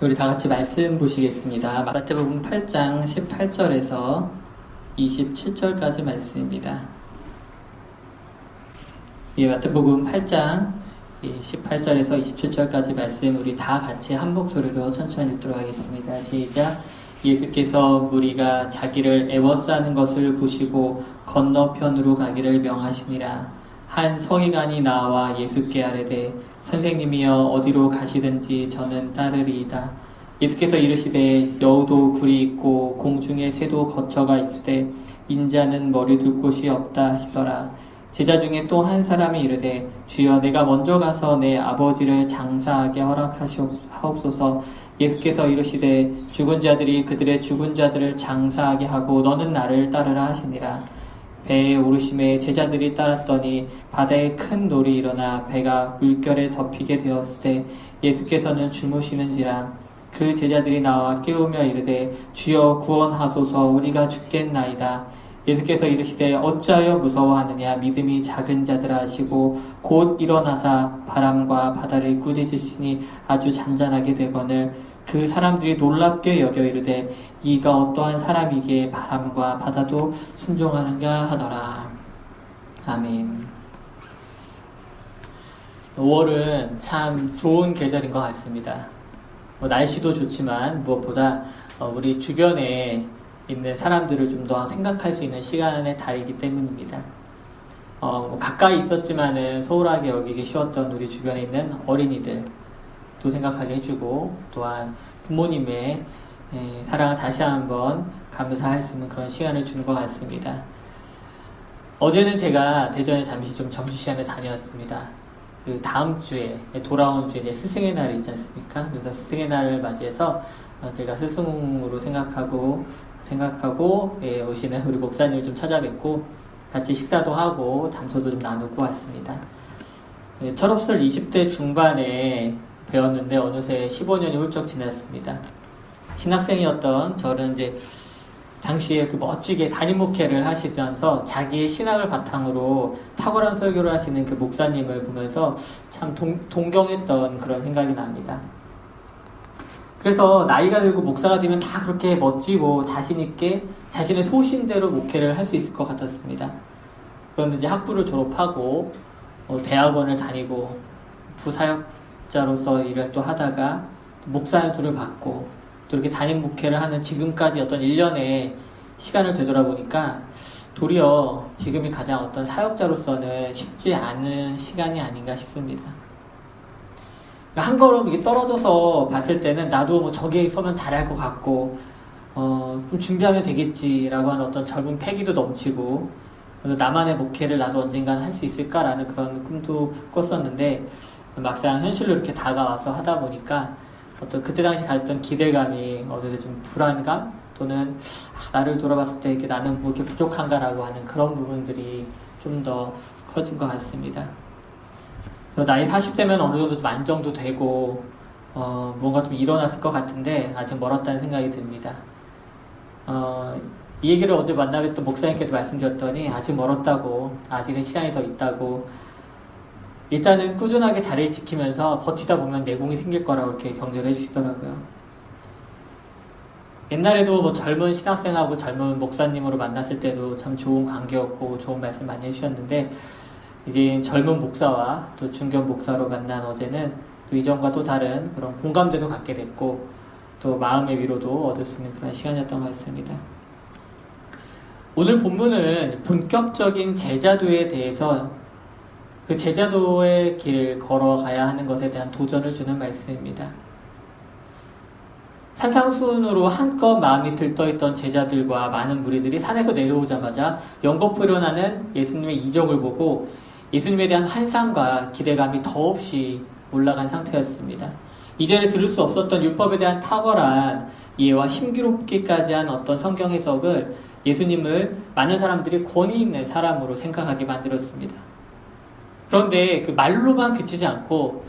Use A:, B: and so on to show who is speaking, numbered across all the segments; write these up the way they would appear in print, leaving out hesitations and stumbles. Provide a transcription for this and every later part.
A: 우리 다 같이 말씀 보시겠습니다. 마태복음 8장 18절에서 27절까지 말씀입니다. 마태복음 8장 18절에서 27절까지 말씀 우리 다 같이 한 목소리로 천천히 읽도록 하겠습니다. 시작. 예수께서 무리가 자기를 애워싸는 것을 보시고 건너편으로 가기를 명하시니라. 한 서기관이 나와 예수께 아뢰되 선생님이여 어디로 가시든지 저는 따르리이다. 예수께서 이르시되 여우도 굴이 있고 공중에 새도 거처가 있으되 인자는 머리 둘 곳이 없다 하시더라. 제자 중에 또 한 사람이 이르되 주여 내가 먼저 가서 내 아버지를 장사하게 허락하시옵소서. 예수께서 이르시되 죽은 자들이 그들의 죽은 자들을 장사하게 하고 너는 나를 따르라 하시니라. 배에 오르심에 제자들이 따랐더니 바다에 큰 놀이 일어나 배가 물결에 덮이게 되었을 때 예수께서는 주무시는지라. 그 제자들이 나와 깨우며 이르되 주여 구원하소서 우리가 죽겠나이다. 예수께서 이르시되 어찌하여 무서워하느냐 믿음이 작은 자들아 하시고 곧 일어나사 바람과 바다를 꾸짖으시니 아주 잔잔하게 되거늘 그 사람들이 놀랍게 여겨 이르되 이가 어떠한 사람이기에 바람과 바다도 순종하는가 하더라. 아멘. 5월은 참 좋은 계절인 것 같습니다. 날씨도 좋지만 무엇보다 우리 주변에 있는 사람들을 좀 더 생각할 수 있는 시간의 달이기 때문입니다. 가까이 있었지만은 소홀하게 여기기 쉬웠던 우리 주변에 있는 어린이들도 생각하게 해주고 또한 부모님의 사랑을 다시 한번 감사할 수 있는 그런 시간을 주는 것 같습니다. 어제는 제가 대전에 잠시 좀 점심시간에 다녀왔습니다. 그 다음 주에 돌아온 주에 스승의 날이 있지 않습니까? 그래서 스승의 날을 맞이해서 제가 스승으로 생각하고 오시는 우리 목사님을 좀 찾아뵙고 같이 식사도 하고 담소도 좀 나누고 왔습니다. 철없을 20대 중반에 배웠는데 어느새 15년이 훌쩍 지났습니다. 신학생이었던 저는 이제 당시에 그 멋지게 담임 목회를 하시면서 자기의 신학을 바탕으로 탁월한 설교를 하시는 그 목사님을 보면서 참 동경했던 그런 생각이 납니다. 그래서 나이가 들고 목사가 되면 다 그렇게 멋지고 자신있게 자신의 소신대로 목회를 할 수 있을 것 같았습니다. 그런데 이제 학부를 졸업하고 대학원을 다니고 부사역자로서 일을 또 하다가 목사 연수를 받고 또 이렇게 담임 목회를 하는 지금까지 어떤 1년의 시간을 되돌아보니까 도리어 지금이 가장 어떤 사역자로서는 쉽지 않은 시간이 아닌가 싶습니다. 한 걸음 이게 떨어져서 봤을 때는 나도 뭐 저기에 서면 잘할 것 같고 좀 준비하면 되겠지라고 하는 어떤 젊은 패기도 넘치고 나만의 목회를 나도 언젠가는 할 수 있을까라는 그런 꿈도 꿨었는데 막상 현실로 이렇게 다가와서 하다 보니까 어떤 그때 당시 가졌던 기대감이 어느새 좀 불안감 또는 나를 돌아봤을 때 이렇게 나는 뭐 이렇게 부족한가라고 하는 그런 부분들이 좀 더 커진 것 같습니다. 나이 40대면 어느 정도 좀 안정도 되고 뭔가 좀 일어났을 것 같은데 아직 멀었다는 생각이 듭니다. 이 얘기를 어제 만나뵀던 목사님께도 말씀드렸더니 아직 멀었다고, 아직은 시간이 더 있다고, 일단은 꾸준하게 자리를 지키면서 버티다 보면 내공이 생길 거라고 이렇게 격려를 해주시더라고요. 옛날에도 뭐 젊은 신학생하고 젊은 목사님으로 만났을 때도 참 좋은 관계였고 좋은 말씀 많이 해주셨는데 이제 젊은 목사와 또 중견 목사로 만난 어제는 또 이전과 또 다른 그런 공감대도 갖게 됐고 또 마음의 위로도 얻을 수 있는 그런 시간이었던 것 같습니다. 오늘 본문은 본격적인 제자도에 대해서 그 제자도의 길을 걸어가야 하는 것에 대한 도전을 주는 말씀입니다. 산상수훈으로 한껏 마음이 들떠있던 제자들과 많은 무리들이 산에서 내려오자마자 연거푸 일어나는 예수님의 이적을 보고 예수님에 대한 환상과 기대감이 더없이 올라간 상태였습니다. 이전에 들을 수 없었던 율법에 대한 탁월한 이해와 신기롭기까지 한 어떤 성경 해석을 예수님을 많은 사람들이 권위 있는 사람으로 생각하게 만들었습니다. 그런데 그 말로만 그치지 않고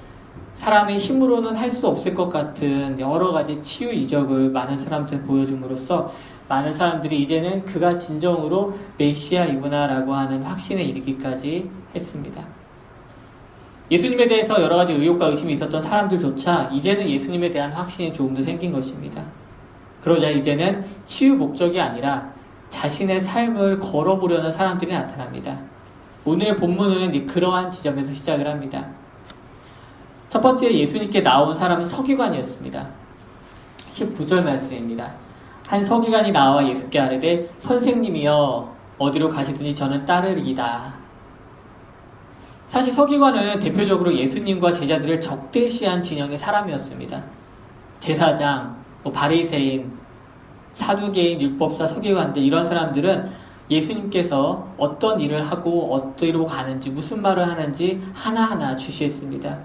A: 사람의 힘으로는 할 수 없을 것 같은 여러 가지 치유 이적을 많은 사람들에 보여줌으로써 많은 사람들이 이제는 그가 진정으로 메시아이구나라고 하는 확신에 이르기까지 했습니다. 예수님에 대해서 여러 가지 의혹과 의심이 있었던 사람들조차 이제는 예수님에 대한 확신이 조금 더 생긴 것입니다. 그러자 이제는 치유 목적이 아니라 자신의 삶을 걸어보려는 사람들이 나타납니다. 오늘의 본문은 그러한 지점에서 시작을 합니다. 첫 번째 예수님께 나온 사람은 서기관이었습니다. 19절 말씀입니다. 한 서기관이 나와 예수께 아뢰되 선생님이여 어디로 가시든지 저는 따르리이다. 사실 서기관은 대표적으로 예수님과 제자들을 적대시한 진영의 사람이었습니다. 제사장, 바리새인, 사두개인, 율법사, 서기관들 이런 사람들은 예수님께서 어떤 일을 하고 어디로 가는지 무슨 말을 하는지 하나하나 주시했습니다.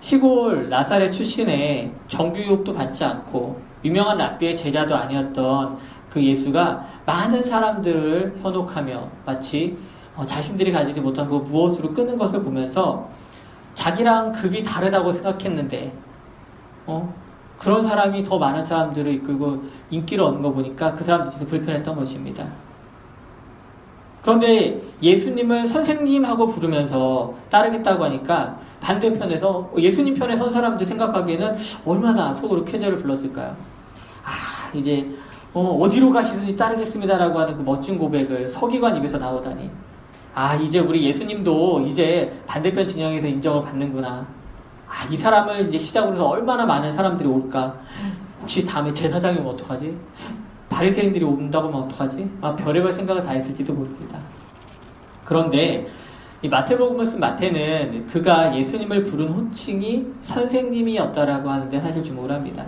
A: 시골 나사렛 출신의 정규육도 받지 않고 유명한 랍비의 제자도 아니었던 그 예수가 많은 사람들을 현혹하며 마치 자신들이 가지지 못한 그 무엇으로 끄는 것을 보면서 자기랑 급이 다르다고 생각했는데 그런 사람이 더 많은 사람들을 이끌고 인기를 얻는 거 보니까 그 사람들도 불편했던 것입니다. 그런데 예수님을 선생님하고 부르면서 따르겠다고 하니까 반대편에서 예수님 편에 선 사람들 생각하기에는 얼마나 속으로 쾌재를 불렀을까요? 이제 어디로 가시든지 따르겠습니다라고 하는 그 멋진 고백을 서기관 입에서 나오다니, 이제 우리 예수님도 이제 반대편 진영에서 인정을 받는구나. 이 사람을 이제 시작으로 해서 얼마나 많은 사람들이 올까? 혹시 다음에 제사장이 오면 어떡하지? 바리새인들이 온다고 하면 어떡하지? 별의별 생각을 다 했을지도 모릅니다. 그런데 이 마태복음을 쓴 마태는 그가 예수님을 부른 호칭이 선생님이었다라고 하는데 사실 주목을 합니다.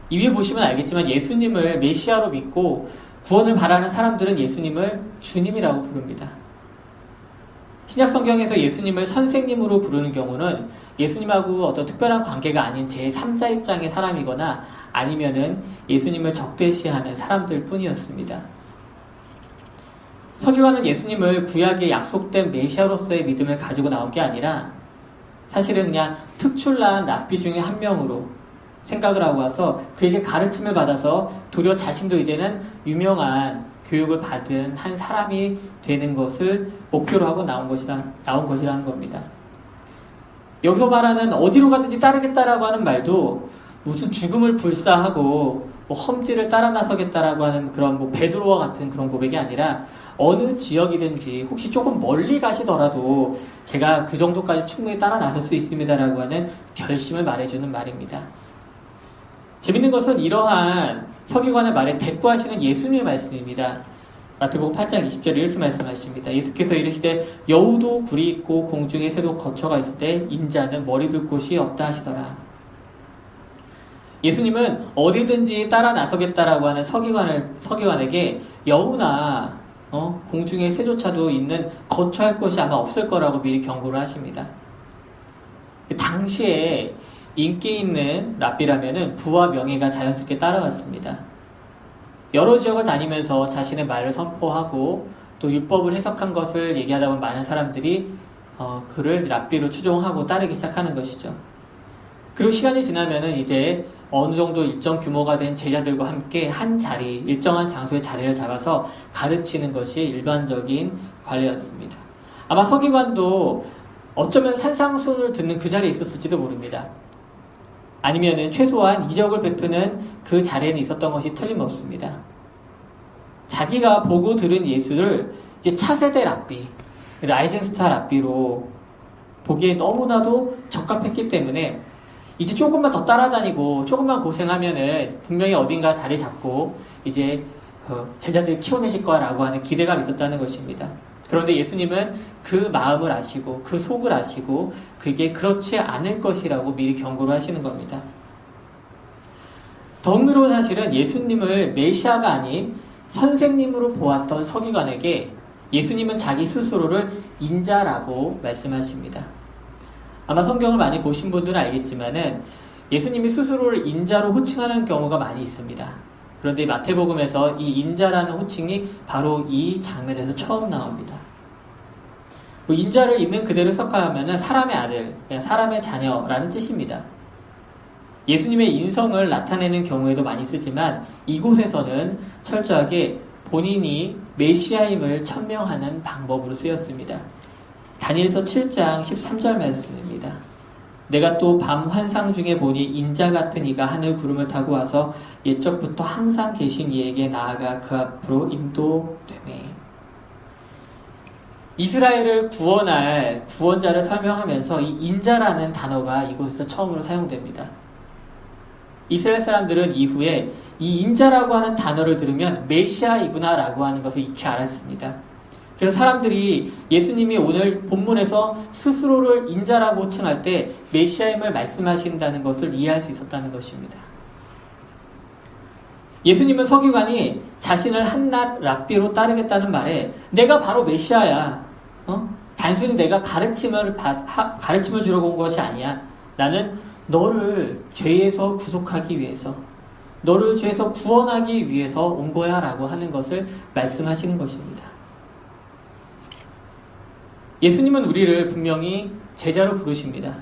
A: 이 위에 보시면 알겠지만 예수님을 메시아로 믿고 구원을 바라는 사람들은 예수님을 주님이라고 부릅니다. 신약 성경에서 예수님을 선생님으로 부르는 경우는 예수님하고 어떤 특별한 관계가 아닌 제3자 입장의 사람이거나 아니면은 예수님을 적대시하는 사람들 뿐이었습니다. 서기관은 예수님을 구약에 약속된 메시아로서의 믿음을 가지고 나온 게 아니라 사실은 그냥 특출난 랍비 중에 한 명으로 생각을 하고 와서 그에게 가르침을 받아서 도리어 자신도 이제는 유명한 교육을 받은 한 사람이 되는 것을 목표로 하고 나온 것이라는 겁니다. 여기서 말하는 어디로 가든지 따르겠다라고 하는 말도 무슨 죽음을 불사하고 험지를 따라 나서겠다라고 하는 그런 베드로와 같은 그런 고백이 아니라 어느 지역이든지 혹시 조금 멀리 가시더라도 제가 그 정도까지 충분히 따라 나설 수 있습니다라고 하는 결심을 말해주는 말입니다. 재밌는 것은 이러한 서기관의 말에 대꾸하시는 예수님의 말씀입니다. 마태복음 8장 20절에 이렇게 말씀하십니다. 예수께서 이르시되 여우도 굴이 있고 공중에 새도 거처가 있을 때 인자는 머리 둘 곳이 없다 하시더라. 예수님은 어디든지 따라 나서겠다라고 하는 서기관에게 여우나 공중에 새조차도 있는 거처할 곳이 아마 없을 거라고 미리 경고를 하십니다. 당시에 인기 있는 랍비라면은 부와 명예가 자연스럽게 따라갔습니다. 여러 지역을 다니면서 자신의 말을 선포하고 또 율법을 해석한 것을 얘기하다 보면 많은 사람들이 그를 랍비로 추종하고 따르기 시작하는 것이죠. 그리고 시간이 지나면은 이제 어느 정도 일정 규모가 된 제자들과 함께 한 자리, 일정한 장소에 자리를 잡아서 가르치는 것이 일반적인 관례였습니다. 아마 서기관도 어쩌면 산상수훈을 듣는 그 자리에 있었을지도 모릅니다. 아니면은 최소한 이적을 베푸는 그 자리에는 있었던 것이 틀림없습니다. 자기가 보고 들은 예수를 이제 차세대 랍비, 라이징 스타 랍비로 보기에 너무나도 적합했기 때문에 이제 조금만 더 따라다니고 조금만 고생하면은 분명히 어딘가 자리 잡고 이제 제자들 키워내실 거라고 하는 기대감이 있었다는 것입니다. 그런데 예수님은 그 마음을 아시고 그 속을 아시고 그게 그렇지 않을 것이라고 미리 경고를 하시는 겁니다. 더 흥미로운 사실은 예수님을 메시아가 아닌 선생님으로 보았던 서기관에게 예수님은 자기 스스로를 인자라고 말씀하십니다. 아마 성경을 많이 보신 분들은 알겠지만은 예수님이 스스로를 인자로 호칭하는 경우가 많이 있습니다. 그런데 마태복음에서 이 인자라는 호칭이 바로 이 장면에서 처음 나옵니다. 인자를 있는 그대로 해석하면 사람의 아들, 사람의 자녀라는 뜻입니다. 예수님의 인성을 나타내는 경우에도 많이 쓰지만 이곳에서는 철저하게 본인이 메시아임을 천명하는 방법으로 쓰였습니다. 다니엘서 7장 13절 말씀입니다. 내가 또 밤 환상 중에 보니 인자 같은 이가 하늘 구름을 타고 와서 옛적부터 항상 계신 이에게 나아가 그 앞으로 인도되매. 이스라엘을 구원할 구원자를 설명하면서 이 인자라는 단어가 이곳에서 처음으로 사용됩니다. 이스라엘 사람들은 이후에 이 인자라고 하는 단어를 들으면 메시아이구나 라고 하는 것을 익히 알았습니다. 그래서 사람들이 예수님이 오늘 본문에서 스스로를 인자라고 칭할 때 메시아임을 말씀하신다는 것을 이해할 수 있었다는 것입니다. 예수님은 서기관이 자신을 한낱 랍비로 따르겠다는 말에 내가 바로 메시아야. 단순히 내가 가르침을 주려고 온 것이 아니야. 나는 너를 죄에서 구속하기 위해서, 너를 죄에서 구원하기 위해서 온 거야 라고 하는 것을 말씀하시는 것입니다. 예수님은 우리를 분명히 제자로 부르십니다.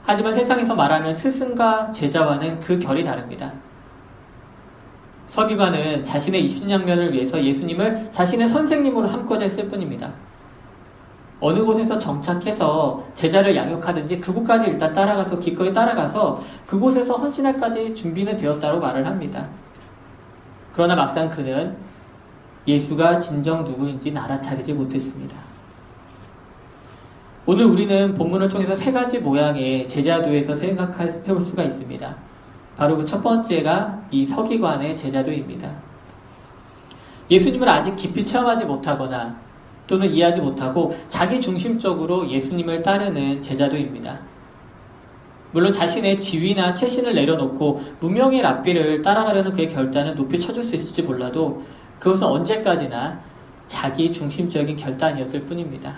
A: 하지만 세상에서 말하는 스승과 제자와는 그 결이 다릅니다. 서기관은 자신의 입신양면을 위해서 예수님을 자신의 선생님으로 삼고자 했을 뿐입니다. 어느 곳에서 정착해서 제자를 양육하든지 그곳까지 일단 따라가서 기꺼이 따라가서 그곳에서 헌신할까지 준비는 되었다고 말을 합니다. 그러나 막상 그는 예수가 진정 누구인지 알아차리지 못했습니다. 오늘 우리는 본문을 통해서 세 가지 모양의 제자도에서 생각해 볼 수가 있습니다. 바로 그 첫 번째가 이 서기관의 제자도입니다. 예수님을 아직 깊이 체험하지 못하거나 또는 이해하지 못하고 자기 중심적으로 예수님을 따르는 제자도입니다. 물론 자신의 지위나 체신을 내려놓고 무명의 랍비를 따라가려는 그의 결단은 높이 쳐줄 수 있을지 몰라도 그것은 언제까지나 자기 중심적인 결단이었을 뿐입니다.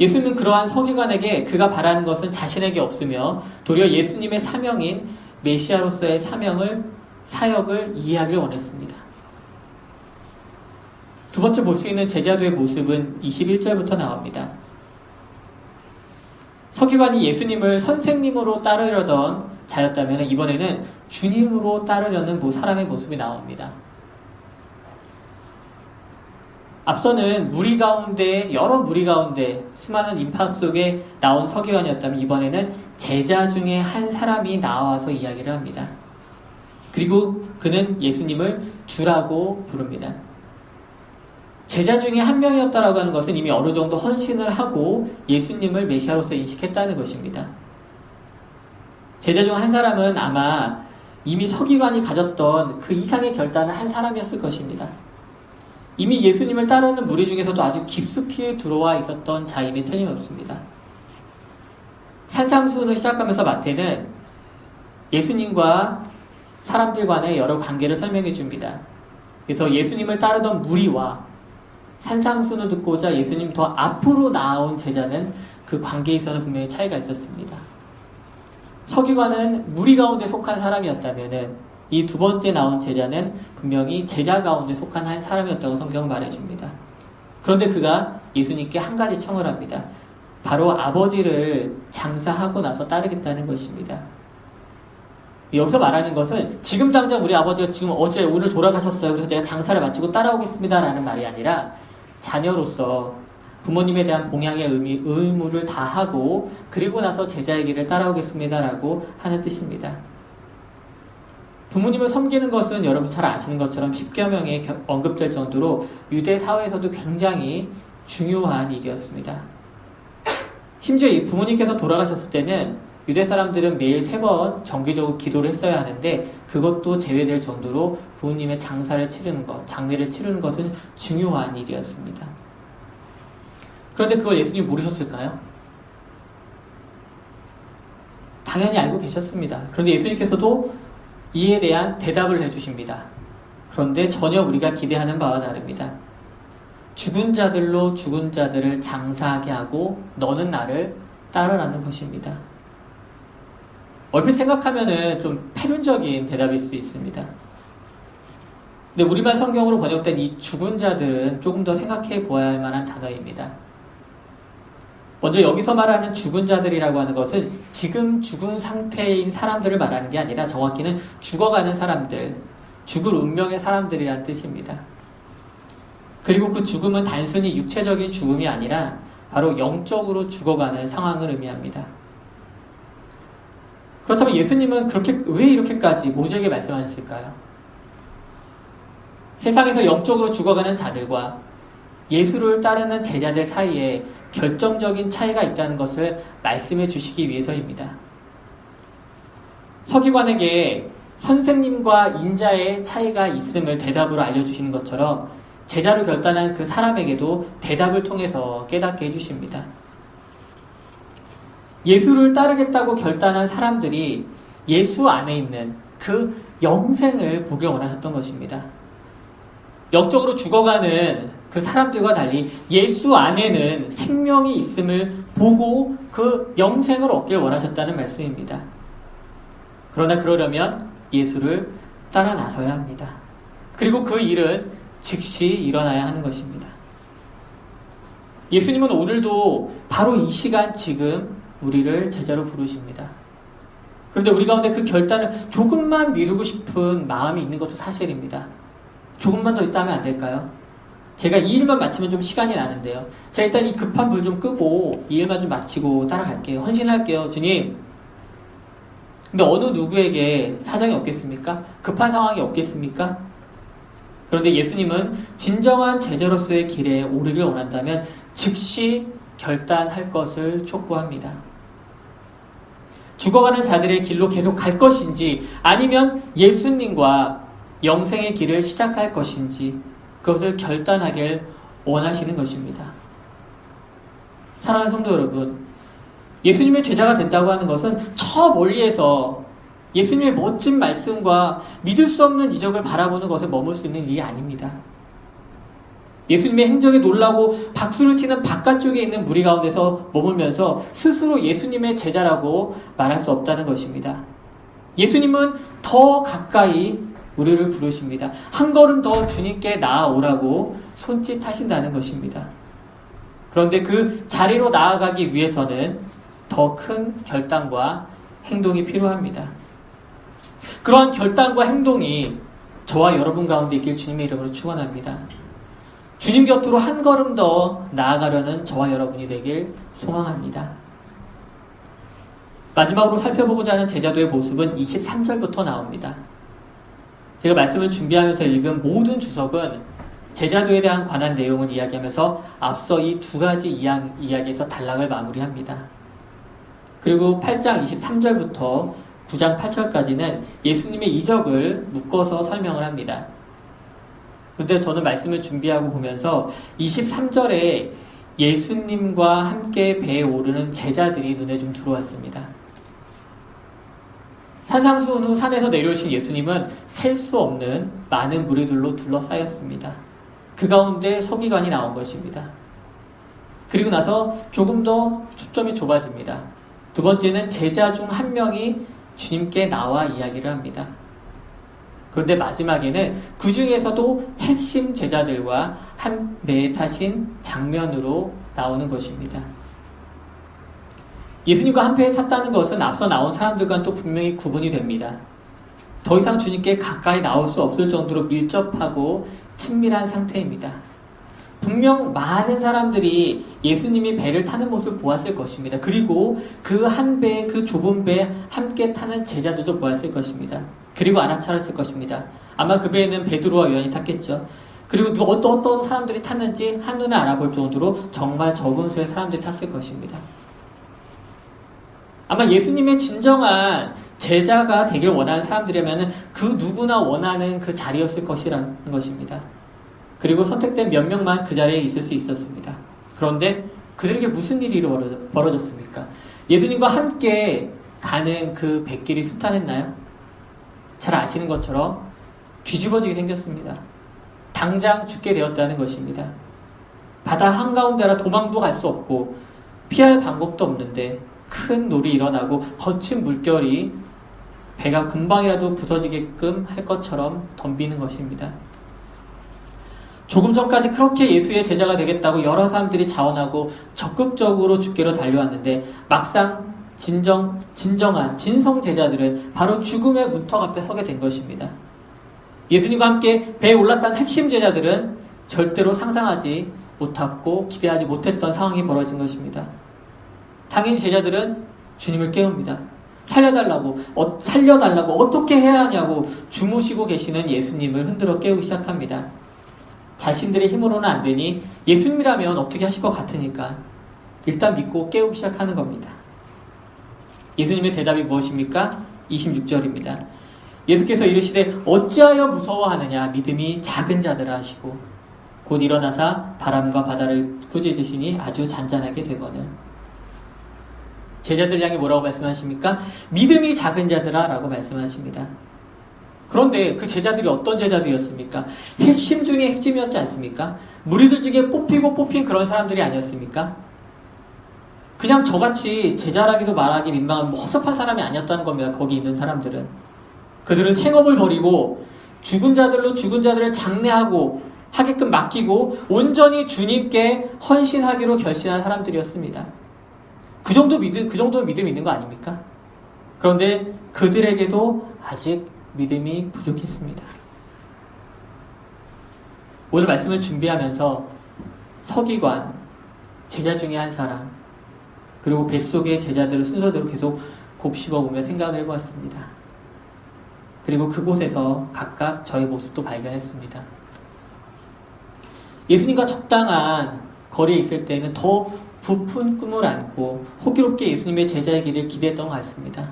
A: 예수님은 그러한 서기관에게 그가 바라는 것은 자신에게 없으며 도리어 예수님의 사명인 메시아로서의 사역을 이해하길 원했습니다. 두 번째 볼 수 있는 제자도의 모습은 21절부터 나옵니다. 서기관이 예수님을 선생님으로 따르려던 자였다면 이번에는 주님으로 따르려는 사람의 모습이 나옵니다. 앞서는 여러 무리 가운데 수많은 인파 속에 나온 서기관이었다면 이번에는 제자 중에 한 사람이 나와서 이야기를 합니다. 그리고 그는 예수님을 주라고 부릅니다. 제자 중에 한 명이었다라고 하는 것은 이미 어느 정도 헌신을 하고 예수님을 메시아로서 인식했다는 것입니다. 제자 중 한 사람은 아마 이미 서기관이 가졌던 그 이상의 결단을 한 사람이었을 것입니다. 이미 예수님을 따르는 무리 중에서도 아주 깊숙이 들어와 있었던 자임이 틀림없습니다. 산상수훈을 시작하면서 마태는 예수님과 사람들 간의 여러 관계를 설명해 줍니다. 그래서 예수님을 따르던 무리와 산상수훈을 듣고자 예수님 더 앞으로 나온 제자는 그 관계에 있어서 분명히 차이가 있었습니다. 서기관은 무리 가운데 속한 사람이었다면 이 두 번째 나온 제자는 분명히 제자 가운데 속한 한 사람이었다고 성경은 말해줍니다. 그런데 그가 예수님께 한 가지 청을 합니다. 바로 아버지를 장사하고 나서 따르겠다는 것입니다. 여기서 말하는 것은 지금 당장 우리 아버지가 오늘 돌아가셨어요. 그래서 내가 장사를 마치고 따라오겠습니다 라는 말이 아니라 자녀로서 부모님에 대한 봉양의 의무를 다하고 그리고 나서 제자의 길을 따라오겠습니다 라고 하는 뜻입니다. 부모님을 섬기는 것은 여러분 잘 아시는 것처럼 10계명에 언급될 정도로 유대 사회에서도 굉장히 중요한 일이었습니다. 심지어 이 부모님께서 돌아가셨을 때는 유대 사람들은 매일 3번 정기적으로 기도를 했어야 하는데 그것도 제외될 정도로 부모님의 장례를 치르는 것은 중요한 일이었습니다. 그런데 그걸 예수님이 모르셨을까요? 당연히 알고 계셨습니다. 그런데 예수님께서도 이에 대한 대답을 해주십니다. 그런데 전혀 우리가 기대하는 바와 다릅니다. 죽은 자들로 죽은 자들을 장사하게 하고 너는 나를 따르라는 것입니다. 얼핏 생각하면은 좀 패륜적인 대답일 수 있습니다. 근데 우리말 성경으로 번역된 이 죽은 자들은 조금 더 생각해 보아야 할 만한 단어입니다. 먼저 여기서 말하는 죽은 자들이라고 하는 것은 지금 죽은 상태인 사람들을 말하는 게 아니라 정확히는 죽어가는 사람들, 죽을 운명의 사람들이라는 뜻입니다. 그리고 그 죽음은 단순히 육체적인 죽음이 아니라 바로 영적으로 죽어가는 상황을 의미합니다. 그렇다면 예수님은 왜 이렇게까지 모두에게 말씀하셨을까요? 세상에서 영적으로 죽어가는 자들과 예수를 따르는 제자들 사이에 결정적인 차이가 있다는 것을 말씀해 주시기 위해서입니다. 서기관에게 선생님과 인자의 차이가 있음을 대답으로 알려주시는 것처럼 제자로 결단한 그 사람에게도 대답을 통해서 깨닫게 해주십니다. 예수를 따르겠다고 결단한 사람들이 예수 안에 있는 그 영생을 보길 원하셨던 것입니다. 영적으로 죽어가는 그 사람들과 달리 예수 안에는 생명이 있음을 보고 그 영생을 얻길 원하셨다는 말씀입니다. 그러나 그러려면 예수를 따라 나서야 합니다. 그리고 그 일은 즉시 일어나야 하는 것입니다. 예수님은 오늘도 바로 이 시간 지금 우리를 제자로 부르십니다. 그런데 우리 가운데 그 결단을 조금만 미루고 싶은 마음이 있는 것도 사실입니다. 조금만 더 있다 하면 안 될까요? 제가 이 일만 마치면 좀 시간이 나는데요. 제가 일단 이 급한 불 좀 끄고 이 일만 좀 마치고 따라갈게요. 헌신할게요. 주님. 근데 어느 누구에게 사정이 없겠습니까? 급한 상황이 없겠습니까? 그런데 예수님은 진정한 제자로서의 길에 오르길 원한다면 즉시 결단할 것을 촉구합니다. 죽어가는 자들의 길로 계속 갈 것인지 아니면 예수님과 영생의 길을 시작할 것인지 그것을 결단하길 원하시는 것입니다. 사랑하는 성도 여러분, 예수님의 제자가 된다고 하는 것은 저 멀리에서 예수님의 멋진 말씀과 믿을 수 없는 이적을 바라보는 것에 머물 수 있는 일이 아닙니다. 예수님의 행적에 놀라고 박수를 치는 바깥쪽에 있는 무리 가운데서 머물면서 스스로 예수님의 제자라고 말할 수 없다는 것입니다. 예수님은 더 가까이 우리를 부르십니다. 한 걸음 더 주님께 나아오라고 손짓하신다는 것입니다. 그런데 그 자리로 나아가기 위해서는 더 큰 결단과 행동이 필요합니다. 그러한 결단과 행동이 저와 여러분 가운데 있길 주님의 이름으로 축원합니다. 주님 곁으로 한 걸음 더 나아가려는 저와 여러분이 되길 소망합니다. 마지막으로 살펴보고자 하는 제자도의 모습은 23절부터 나옵니다. 제가 말씀을 준비하면서 읽은 모든 주석은 제자도에 대한 관한 내용을 이야기하면서 앞서 이 두 가지 이야기에서 단락을 마무리합니다. 그리고 8장 23절부터 9장 8절까지는 예수님의 이적을 묶어서 설명을 합니다. 그런데 저는 말씀을 준비하고 보면서 23절에 예수님과 함께 배에 오르는 제자들이 눈에 좀 들어왔습니다. 산상수훈 후 산에서 내려오신 예수님은 셀 수 없는 많은 무리들로 둘러싸였습니다. 그 가운데 서기관이 나온 것입니다. 그리고 나서 조금 더 초점이 좁아집니다. 두 번째는 제자 중 한 명이 주님께 나와 이야기를 합니다. 그런데 마지막에는 그 중에서도 핵심 제자들과 한 배에 타신 장면으로 나오는 것입니다. 예수님과 한 배에 탔다는 것은 앞서 나온 사람들과는 또 분명히 구분이 됩니다. 더 이상 주님께 가까이 나올 수 없을 정도로 밀접하고 친밀한 상태입니다. 분명 많은 사람들이 예수님이 배를 타는 모습을 보았을 것입니다. 그리고 그 한 배에 그 좁은 배에 함께 타는 제자들도 보았을 것입니다. 그리고 알아차렸을 것입니다. 아마 그 배에는 베드로와 요한이 탔겠죠. 그리고 어떤 사람들이 탔는지 한눈에 알아볼 정도로 정말 적은 수의 사람들이 탔을 것입니다. 아마 예수님의 진정한 제자가 되길 원하는 사람들이라면 그 누구나 원하는 그 자리였을 것이라는 것입니다. 그리고 선택된 몇 명만 그 자리에 있을 수 있었습니다. 그런데 그들에게 무슨 일이 벌어졌습니까? 예수님과 함께 가는 그 뱃길이 순탄했나요? 잘 아시는 것처럼 뒤집어지게 생겼습니다. 당장 죽게 되었다는 것입니다. 바다 한가운데라 도망도 갈 수 없고 피할 방법도 없는데 큰 놀이 일어나고 거친 물결이 배가 금방이라도 부서지게끔 할 것처럼 덤비는 것입니다. 조금 전까지 그렇게 예수의 제자가 되겠다고 여러 사람들이 자원하고 적극적으로 주께로 달려왔는데 막상 진정한 진성 제자들은 바로 죽음의 문턱 앞에 서게 된 것입니다. 예수님과 함께 배에 올랐던 핵심 제자들은 절대로 상상하지 못했고 기대하지 못했던 상황이 벌어진 것입니다. 당연히 제자들은 주님을 깨웁니다. 살려달라고 어떻게 해야 하냐고 주무시고 계시는 예수님을 흔들어 깨우기 시작합니다. 자신들의 힘으로는 안 되니 예수님이라면 어떻게 하실 것 같으니까 일단 믿고 깨우기 시작하는 겁니다. 예수님의 대답이 무엇입니까? 26절입니다. 예수께서 이르시되 어찌하여 무서워하느냐 믿음이 작은 자들아 하시고 곧 일어나사 바람과 바다를 꾸짖으시니 아주 잔잔하게 되거늘. 제자들 향해 뭐라고 말씀하십니까? 믿음이 작은 자들아 라고 말씀하십니다. 그런데 그 제자들이 어떤 제자들이었습니까? 핵심 중에 핵심이었지 않습니까? 무리들 중에 뽑힌 그런 사람들이 아니었습니까? 그냥 저같이 제자라기도 말하기 민망한 허접한 사람이 아니었다는 겁니다. 거기 있는 사람들은. 그들은 생업을 버리고 죽은 자들을 장례하고 하게끔 맡기고 온전히 주님께 헌신하기로 결심한 사람들이었습니다. 그 정도 믿음이 있는 거 아닙니까? 그런데 그들에게도 아직 믿음이 부족했습니다. 오늘 말씀을 준비하면서 서기관, 제자 중에 한 사람, 그리고 뱃속의 제자들을 순서대로 계속 곱씹어보며 생각을 해보았습니다. 그리고 그곳에서 각각 저의 모습도 발견했습니다. 예수님과 적당한 거리에 있을 때는 더 부푼 꿈을 안고 호기롭게 예수님의 제자의 길을 기대했던 것 같습니다.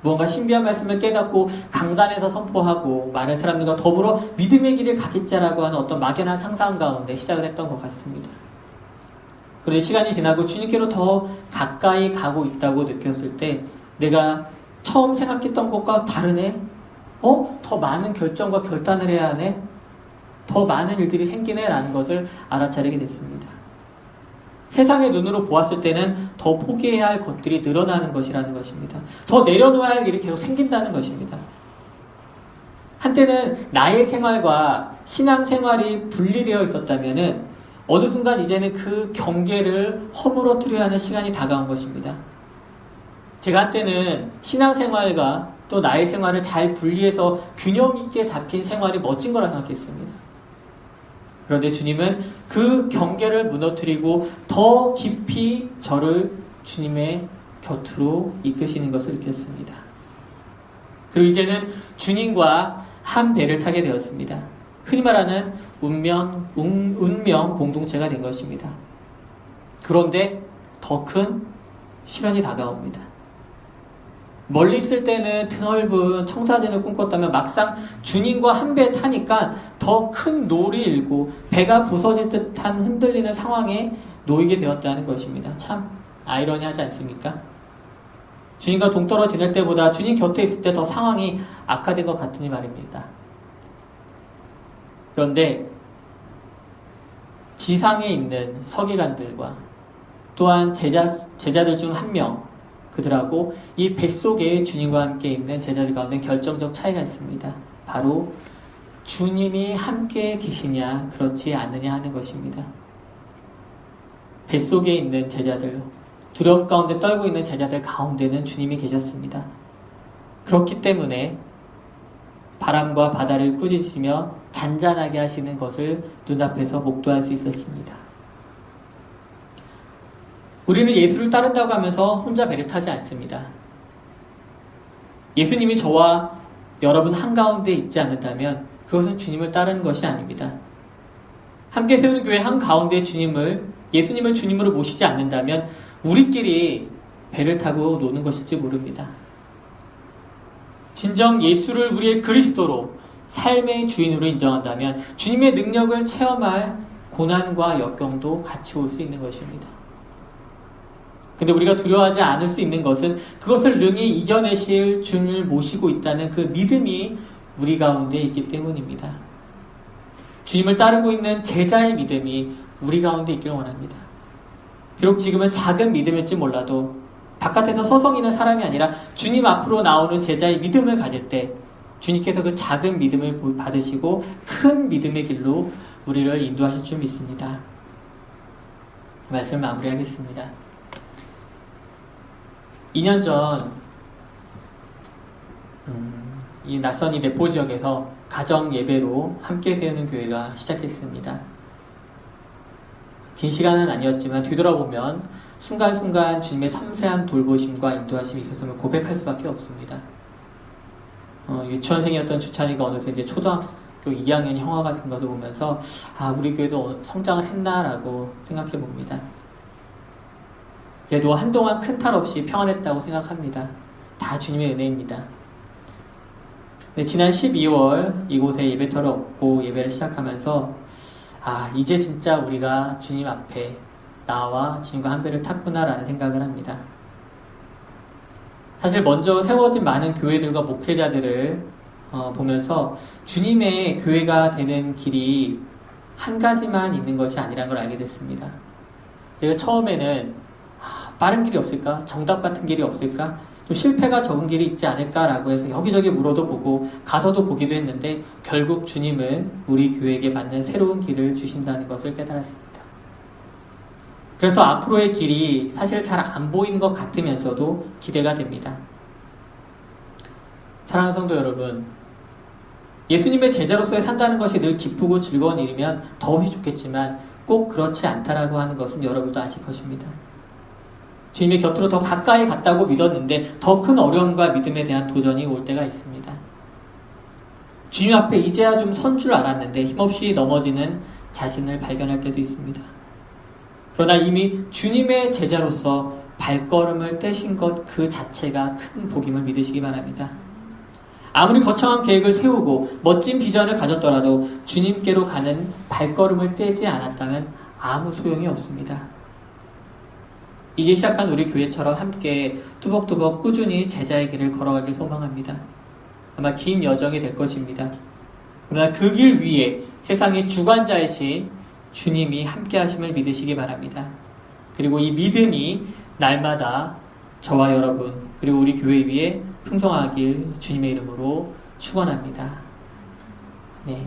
A: 무언가 신비한 말씀을 깨닫고 강단에서 선포하고 많은 사람들과 더불어 믿음의 길을 가겠자라고 하는 어떤 막연한 상상 가운데 시작을 했던 것 같습니다. 그런데 시간이 지나고 주님께로 더 가까이 가고 있다고 느꼈을 때 내가 처음 생각했던 것과 다르네? 더 많은 결정과 결단을 해야 하네? 더 많은 일들이 생기네? 라는 것을 알아차리게 됐습니다. 세상의 눈으로 보았을 때는 더 포기해야 할 것들이 늘어나는 것이라는 것입니다. 더 내려놓아야 할 일이 계속 생긴다는 것입니다. 한때는 나의 생활과 신앙생활이 분리되어 있었다면 어느 순간 이제는 그 경계를 허물어뜨려야 하는 시간이 다가온 것입니다. 제가 한때는 신앙생활과 또 나의 생활을 잘 분리해서 균형 있게 잡힌 생활이 멋진 거라 생각했습니다. 그런데 주님은 그 경계를 무너뜨리고 더 깊이 저를 주님의 곁으로 이끄시는 것을 느꼈습니다. 그리고 이제는 주님과 한 배를 타게 되었습니다. 흔히 말하는 운명 공동체가 된 것입니다. 그런데 더 큰 시련이 다가옵니다. 멀리 있을 때는 드넓은 청사진을 꿈꿨다면 막상 주님과 한 배에 타니까 더 큰 놀이 일고 배가 부서질 듯한 흔들리는 상황에 놓이게 되었다는 것입니다. 참 아이러니하지 않습니까? 주님과 동떨어 지낼 때보다 주님 곁에 있을 때 더 상황이 악화된 것 같으니 말입니다. 그런데 지상에 있는 서기관들과 또한 제자들 중 한 명, 그들하고 이 뱃속에 주님과 함께 있는 제자들 가운데 결정적 차이가 있습니다. 바로 주님이 함께 계시냐 그렇지 않느냐 하는 것입니다. 뱃속에 있는 제자들, 두려움 가운데 떨고 있는 제자들 가운데는 주님이 계셨습니다. 그렇기 때문에 바람과 바다를 꾸짖으시며 잔잔하게 하시는 것을 눈앞에서 목도할 수 있었습니다. 우리는 예수를 따른다고 하면서 혼자 배를 타지 않습니다. 예수님이 저와 여러분 한가운데 있지 않는다면 그것은 주님을 따르는 것이 아닙니다. 함께 세우는 교회 한가운데 예수님을 주님으로 모시지 않는다면 우리끼리 배를 타고 노는 것일지 모릅니다. 진정 예수를 우리의 그리스도로 삶의 주인으로 인정한다면 주님의 능력을 체험할 고난과 역경도 같이 올 수 있는 것입니다. 근데 우리가 두려워하지 않을 수 있는 것은 그것을 능히 이겨내실 주님을 모시고 있다는 그 믿음이 우리 가운데 있기 때문입니다. 주님을 따르고 있는 제자의 믿음이 우리 가운데 있기를 원합니다. 비록 지금은 작은 믿음일지 몰라도 바깥에서 서성이는 사람이 아니라 주님 앞으로 나오는 제자의 믿음을 가질 때 주님께서 그 작은 믿음을 받으시고 큰 믿음의 길로 우리를 인도하실 줄 믿습니다. 말씀 마무리하겠습니다. 2년 전 이 낯선 이 내포 지역에서 가정 예배로 함께 세우는 교회가 시작했습니다. 긴 시간은 아니었지만 뒤돌아보면 순간순간 주님의 섬세한 돌보심과 인도하심이 있었음을 고백할 수밖에 없습니다. 유치원생이었던 주찬이가 어느새 이제 초등학교 2학년이 형아가 된 것을 보면서 우리 교회도 성장을 했나라고 생각해 봅니다. 그래도 한동안 큰 탈 없이 평안했다고 생각합니다. 다 주님의 은혜입니다. 네, 지난 12월 이곳에 예배터를 얻고 예배를 시작하면서 이제 진짜 우리가 주님 앞에 나와 주님과 한 배를 탔구나라는 생각을 합니다. 사실 먼저 세워진 많은 교회들과 목회자들을 보면서 주님의 교회가 되는 길이 한 가지만 있는 것이 아니라는 걸 알게 됐습니다. 제가 처음에는 빠른 길이 없을까? 정답 같은 길이 없을까? 좀 실패가 적은 길이 있지 않을까라고 해서 여기저기 물어도 보고 가서도 보기도 했는데 결국 주님은 우리 교회에게 맞는 새로운 길을 주신다는 것을 깨달았습니다. 그래서 앞으로의 길이 사실 잘 안 보이는 것 같으면서도 기대가 됩니다. 사랑하는 성도 여러분, 예수님의 제자로서 산다는 것이 늘 기쁘고 즐거운 일이면 더욱이 좋겠지만 꼭 그렇지 않다라고 하는 것은 여러분도 아실 것입니다. 주님의 곁으로 더 가까이 갔다고 믿었는데 더 큰 어려움과 믿음에 대한 도전이 올 때가 있습니다. 주님 앞에 이제야 좀 선 줄 알았는데 힘없이 넘어지는 자신을 발견할 때도 있습니다. 그러나 이미 주님의 제자로서 발걸음을 떼신 것 그 자체가 큰 복임을 믿으시기 바랍니다. 아무리 거창한 계획을 세우고 멋진 비전을 가졌더라도 주님께로 가는 발걸음을 떼지 않았다면 아무 소용이 없습니다. 이제 시작한 우리 교회처럼 함께 뚜벅뚜벅 꾸준히 제자의 길을 걸어가길 소망합니다. 아마 긴 여정이 될 것입니다. 그러나 그 길 위에 세상의 주관자이신 주님이 함께 하심을 믿으시기 바랍니다. 그리고 이 믿음이 날마다 저와 여러분 그리고 우리 교회 위에 풍성하길 주님의 이름으로 축원합니다. 네.